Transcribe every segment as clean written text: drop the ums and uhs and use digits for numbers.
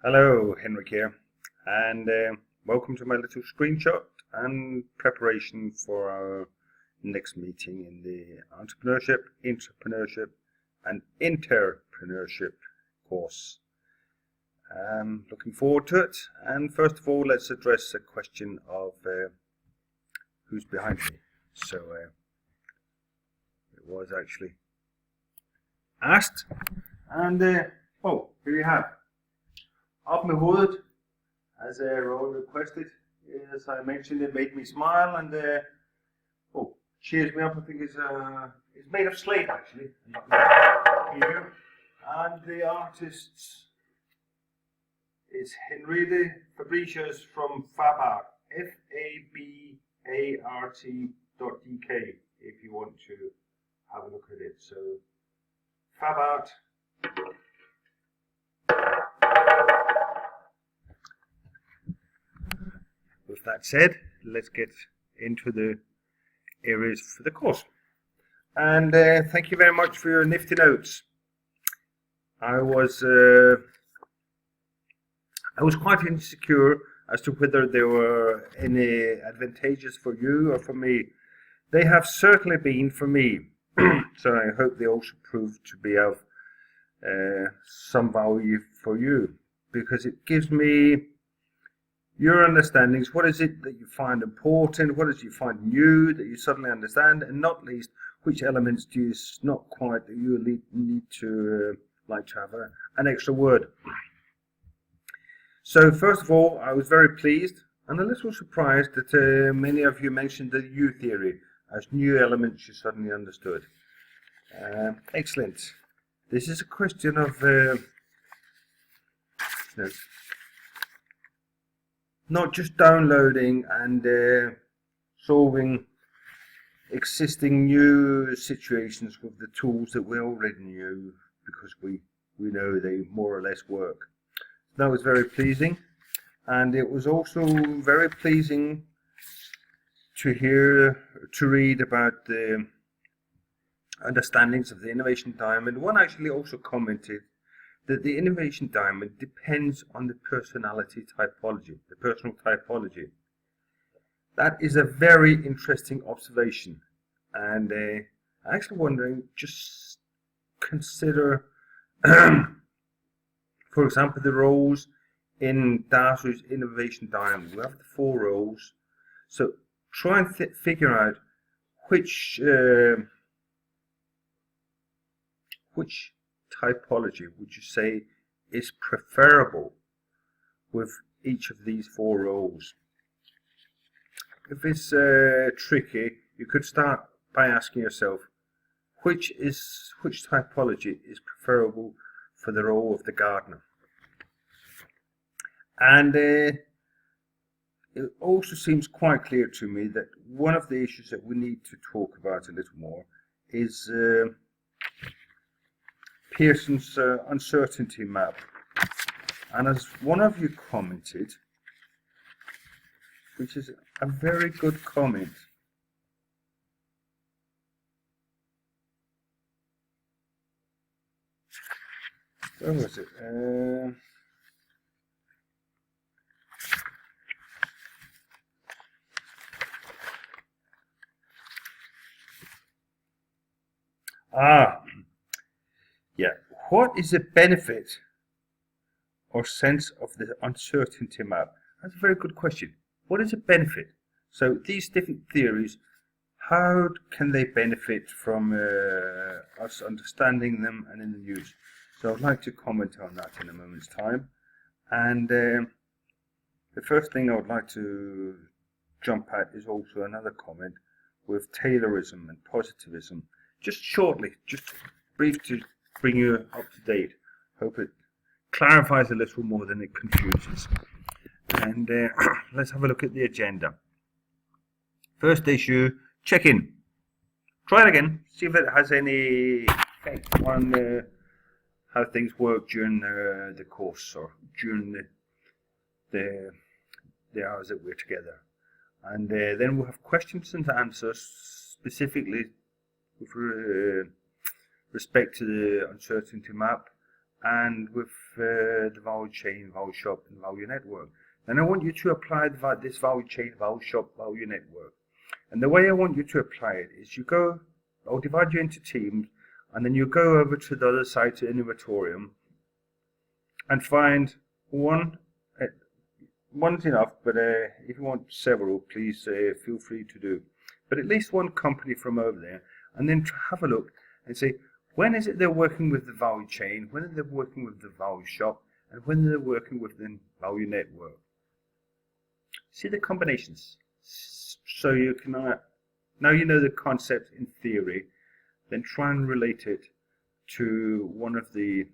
Hello, Henrik here, and welcome to my little screenshot and preparation for our next meeting in the Entrepreneurship, and Entrepreneurship course. Looking forward to it, and first of all, let's address the question of who's behind me. So it was actually asked, and here you have. Op med hovedet, as Rowan requested. As I mentioned, it made me smile and cheers me up. I think it's made of slate actually. And the artist is Henriette Fabricius from Fabart, FABART.dk, if you want to have a look at it. So Fabart. With that said, let's get into the areas for the course. And thank you very much for your nifty notes. I was quite insecure as to whether they were any advantageous for you or for me. They have certainly been for me. So I hope they also prove to be of some value for you, because it gives me your understandings. What is it that you find important? What is it you find new that you suddenly understand? And not least, which elements do you not quite that you need to like to have an extra word? So first of all, I was very pleased and a little surprised that many of you mentioned the U theory as new elements you suddenly understood. Excellent. This is a question of not just downloading and solving existing new situations with the tools that we already knew, because we know they more or less work. That was very pleasing, and it was also very pleasing to read about the understandings of the Innovation Diamond. One actually also commented that the Innovation Diamond depends on the personality typology, the personal typology. That is a very interesting observation, and I'm actually wondering, just consider, for example, the roles in Darcy's Innovation Diamond. We have the 4 roles, so try and figure out which typology would you say is preferable with each of these 4 roles. If it's tricky, you could start by asking yourself which typology is preferable for the role of the gardener. And it also seems quite clear to me that one of the issues that we need to talk about a little more is Pearson's uncertainty map. And as one of you commented, which is a very good comment, where was it? Yeah. What is the benefit or sense of the uncertainty map? That's a very good question. What is a benefit? So these different theories, how can they benefit from us understanding them and in the use? So I'd like to comment on that in a moment's time. And the first thing I would like to jump at is also another comment with Taylorism and positivism. Just shortly, just brief to bring you up to date. Hope it clarifies a little more than it confuses. And let's have a look at the agenda. First issue, check-in. Try it again, see if it has any effect on how things work during the course or during the hours that we're together. And then we'll have questions and answers specifically with respect to the uncertainty map and with the value chain, value shop, and value network. And I want you to apply this value chain, value shop, value network. And the way I want you to apply it is I'll divide you into teams, and then you go over to the other side to Innovatorium and find one. One's enough, but if you want several, please feel free to do. But at least one company from over there, and then have a look and say, when is it they're working with the value chain, when are they working with the value shop, and when they're working with the value network. See the combinations. So you can, now you know the concept in theory, then try and relate it to one of the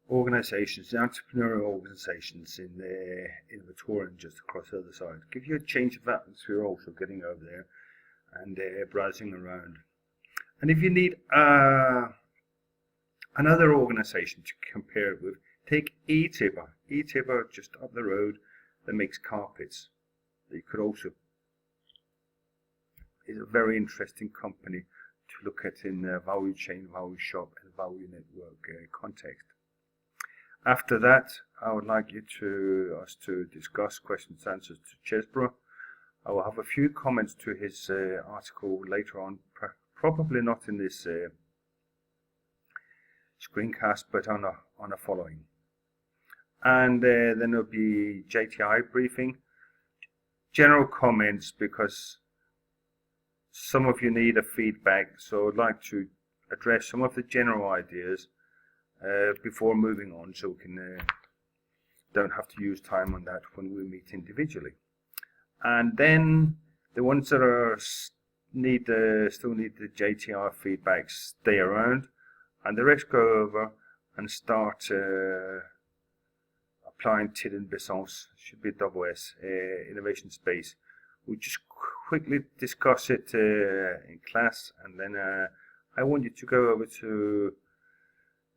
organizations, the entrepreneurial organizations in the Innovatorium just across the other side. Give you a change of atmosphere also getting over there and browsing around. And if you need another organization to compare it with, take eTipper. eTipper just up the road that makes carpets. You could also, is a very interesting company to look at in value chain, value shop and value network context. After that, I would like us to discuss questions and answers to Chesbrough. I will have a few comments to his article later on, probably not in this screencast, but on a following. And then there'll be JTI briefing, general comments, because some of you need a feedback, so I'd like to address some of the general ideas before moving on, so we can don't have to use time on that when we meet individually. And then the ones that are still need the JTR feedback stay around, and the rest go over and start applying Tidon-Bessons, should be double S, innovation space. We'll just quickly discuss it in class, and then I want you to go over to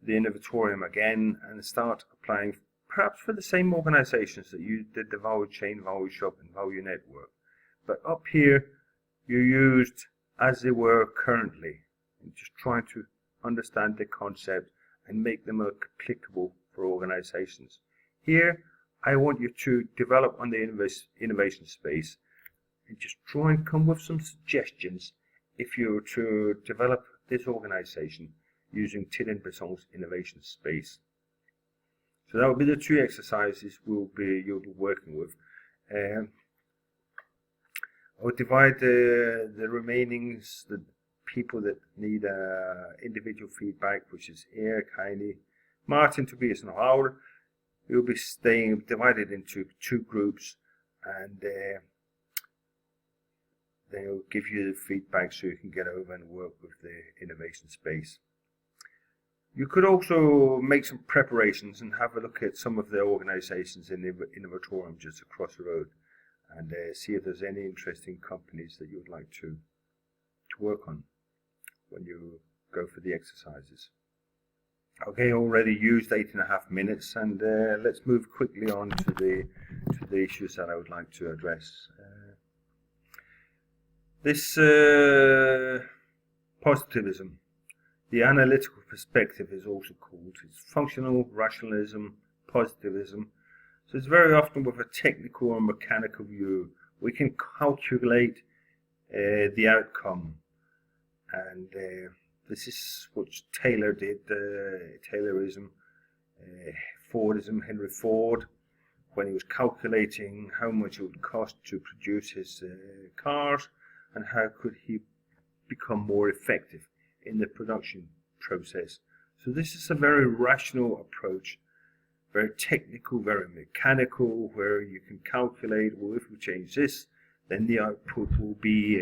the Innovatorium again and start applying, perhaps for the same organizations that you did the value chain, value shop and value network. But up here you used as they were currently, and just trying to understand the concept and make them applicable for organizations. Here I want you to develop on the innovation space and just try and come with some suggestions if you were to develop this organization using Tidon-Bessons innovation space. So that will be the two exercises you'll be working with. I'll divide the remaining, the people that need individual feedback, which is Erik, Heini, Martin, Tobias and Raul. You'll be staying divided into two groups, and they'll give you the feedback so you can get over and work with the innovation space. You could also make some preparations and have a look at some of the organizations in the Innovatorium just across the road, and see if there's any interesting companies that you would like to work on when you go for the exercises. Okay, already used 8.5 minutes, and let's move quickly on to the issues that I would like to address. This positivism, the analytical perspective is also called. It's functional rationalism, positivism. So it's very often with a technical or mechanical view. We can calculate the outcome, and this is what Taylor did, Taylorism, Fordism, Henry Ford, when he was calculating how much it would cost to produce his cars and how could he become more effective in the production process. So this is a very rational approach, very technical, very mechanical, where you can calculate, well, if we change this, then the output will be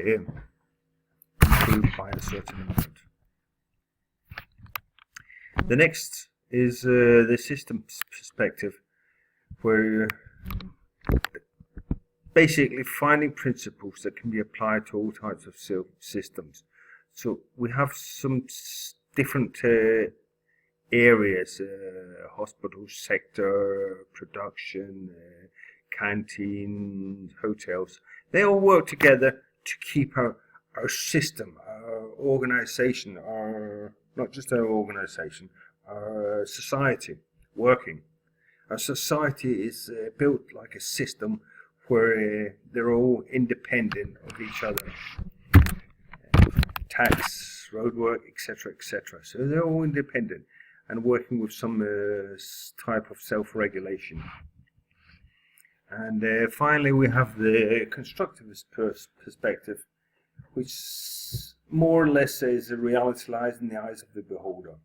improved by a certain amount. The next is the systems perspective, where you're basically finding principles that can be applied to all types of systems. So we have some different areas, hospital sector, production, canteens, hotels. They all work together to keep our system, our organization, our not just our organization, our society working. Our society is built like a system where they're all independent of each other. Tax, roadwork, etc., etc. So they're all independent and working with some type of self-regulation. And finally, we have the constructivist perspective, which more or less says the reality lies in the eyes of the beholder.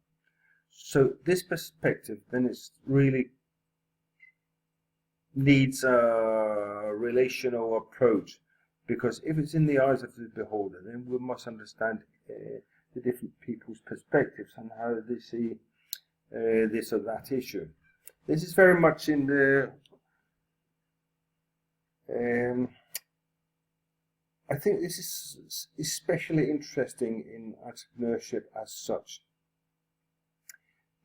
So this perspective then is really needs a relational approach, because if it's in the eyes of the beholder, then we must understand the different people's perspectives and how they see this or that issue. This is very much in the I think this is especially interesting in entrepreneurship as such,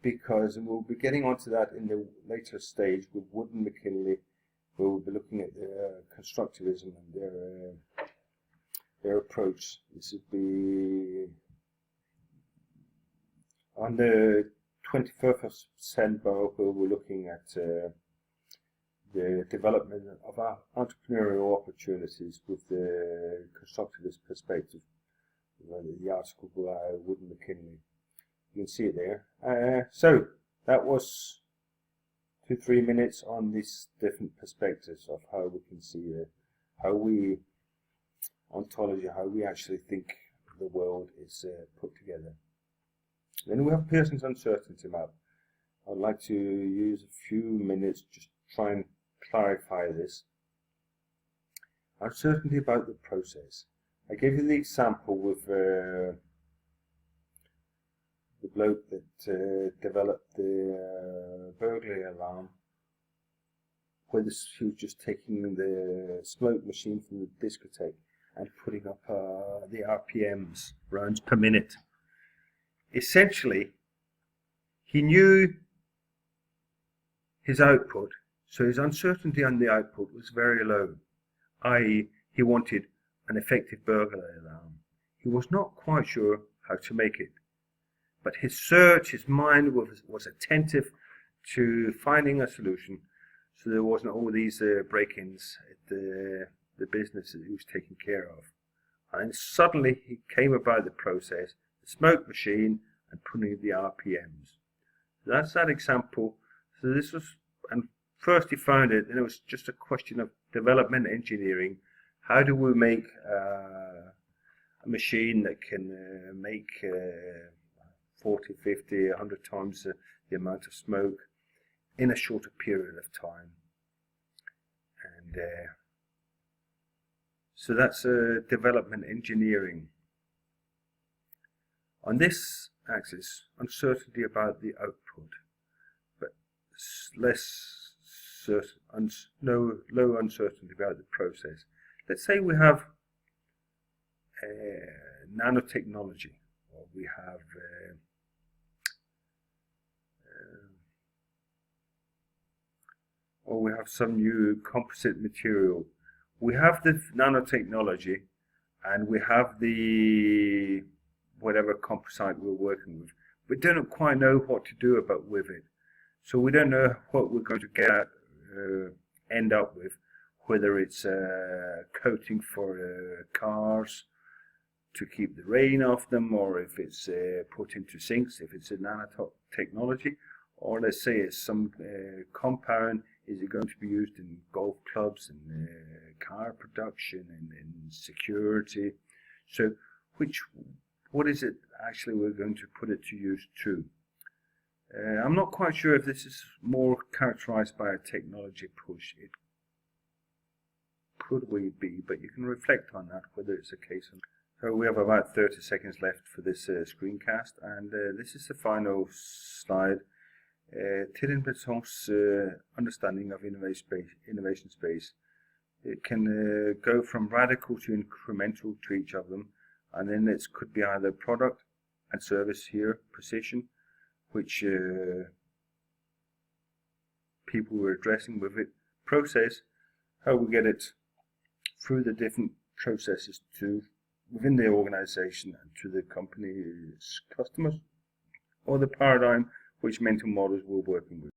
because, and we'll be getting onto that in the later stage with Wood and McKinley, where we'll be looking at their constructivism and their approach. This would be on the 21st of December, where we're looking at the development of our entrepreneurial opportunities with the constructivist perspective. The article by Wood and McKinley. You can see it there. So that was 2-3 minutes on these different perspectives of how we can see how we ontology, how we actually think the world is put together. Then we have Pearson's uncertainty map. I'd like to use a few minutes just to try and clarify this. Uncertainty about the process. I gave you the example with the bloke that developed the burglary alarm, where he was just taking the smoke machine from the discotheque and putting up the RPMs, rounds per minute. Essentially, he knew his output, so his uncertainty on the output was very low, i.e. he wanted an effective burglary alarm. He was not quite sure how to make it, but his mind was attentive to finding a solution, so there wasn't all these break-ins at the business that he was taking care of. And suddenly he came about the process, the smoke machine and putting the RPMs. So that's that example. So this was, and first he found it, and it was just a question of development engineering. How do we make a machine that can make 40, 50, 100 times the amount of smoke in a shorter period of time? And so that's development engineering. On this axis, uncertainty about the output, but less certain, low uncertainty about the process. Let's say we have nanotechnology, or we have some new composite material. We have the nanotechnology, and we have the whatever composite we're working with. We don't quite know what to do with it. So we don't know what we're going to end up with, whether it's coating for cars to keep the rain off them, or if it's put into sinks, if it's a nanotechnology, or let's say it's some compound. Is it going to be used in golf clubs and car production and in security? So what is it actually we're going to put it to use to? I'm not quite sure if this is more characterized by a technology push. It could be, but you can reflect on that, whether it's a case. So we have about 30 seconds left for this screencast, and this is the final slide. Thierry Breton's understanding of innovation space. It can go from radical to incremental to each of them, and then it could be either product and service here, precision, which people were addressing with it, process, how we get it through the different processes to within the organization and to the company's customers, or the paradigm which mental models were working with.